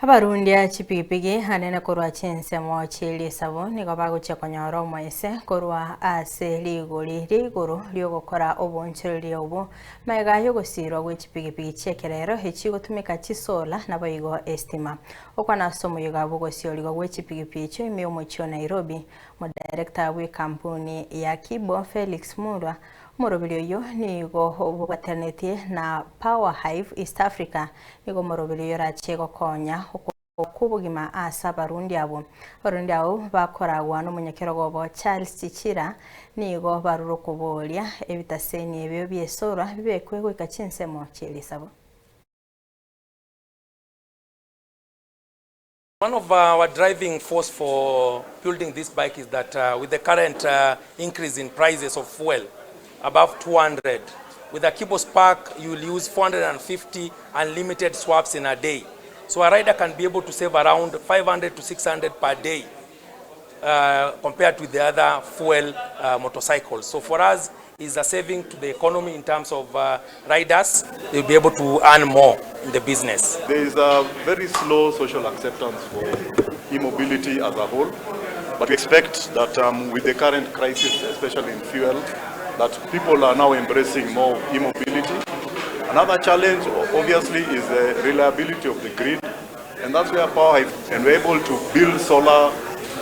Abarundia Chipigipigi hanena korwa chinse mo chili sabo nigo baguche konyora Omoese korwa ase ligori rigoro lyogokora obonchiriri obo maiga yogosirwa gwe Chipigipigi chekerero CHIGOTUMEKA chisola nabo igo estima okwana somo yoga bogosioligo gwe Chipigipigi cho imi omochio Nairobi mo director we kampuni ya Kibo Felix Murwa Morobelio yo nigo obugaternetie na Power Hive East Africa nigo morobelio rachego konya okubugima asa Abarundia abo Abarundia abo bakoragwa n'umunyakerogo bo Charles Chichira nigo barurokobolia ebitaseni ebyo byesora bibekwe gwika chinsemo chelisabo. One of our driving force for building this bike is that with the current increase in prices of fuel above 200, with a Kibo Spark you will use 450 unlimited swaps in a day. So a rider can be able to save around 500 to 600 per day compared with the other fuel motorcycles. So for us, is a saving to the economy in terms of riders. They'll be able to earn more in the business. There is a very slow social acceptance for e-mobility as a whole, but we expect that with the current crisis, especially in fuel, that people are now embracing more e-mobility. Another challenge, obviously, is the reliability of the grid, and that's where Power Hive, and we're able to build solar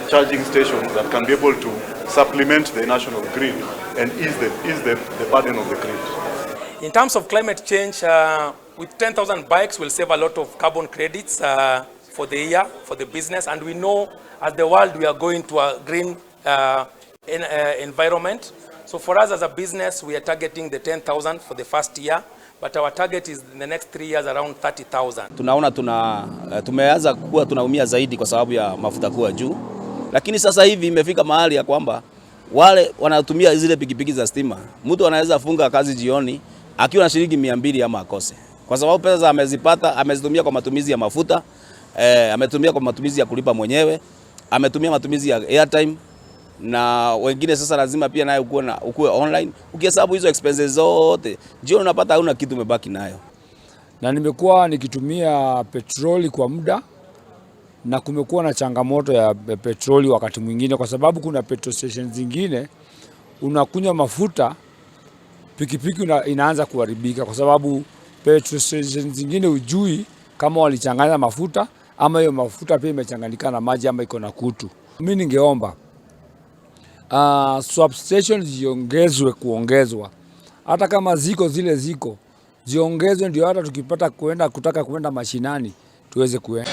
charging stations that can be able to supplement the national grid and ease the burden of the grid. In terms of climate change, with 10,000 bikes, we'll save a lot of carbon credits for the year, for the business, and we know as the world we are going to a green environment. So for us as a business, we are targeting the 10,000 for the first year, but our target is in the next 3 years around 30,000. Tunaona tumeanza kuwa tunaumia zaidi kwa sababu ya mafuta kuwa juu, lakini sasa hivi imefika mahali ya kwamba wale wanatumia zile pikipiki za stima, mtu anaweza funga kazi jioni akiwa na shilingi 200 ama akose, kwa sababu pesa amezipata amezitumia kwa matumizi ya mafuta, ametumia kwa matumizi ya kulipa mwenyewe, ametumia matumizi ya airtime, na wengine sasa lazima pia naye ukue online. Ukihesabu hizo expenses zote, jioni unapata hauna kitu umebaki nayo. Na nimekuwa nikitumia petroli kwa muda, na kumekuwa na changamoto ya petroli wakati mwingine, kwa sababu kuna petrol stations zingine unakunywa mafuta pikipiki inaanza kuharibika, kwa sababu petrol stations zingine ujui kama walichanganya mafuta ama hiyo mafuta pia imechanganyika na maji ama iko na kutu. Mimi ningeomba swap stations kuongezwa, hata kama ziko ziongezwe, ndio hata tukipata kutaka kuenda mashinani tuweze kuenda.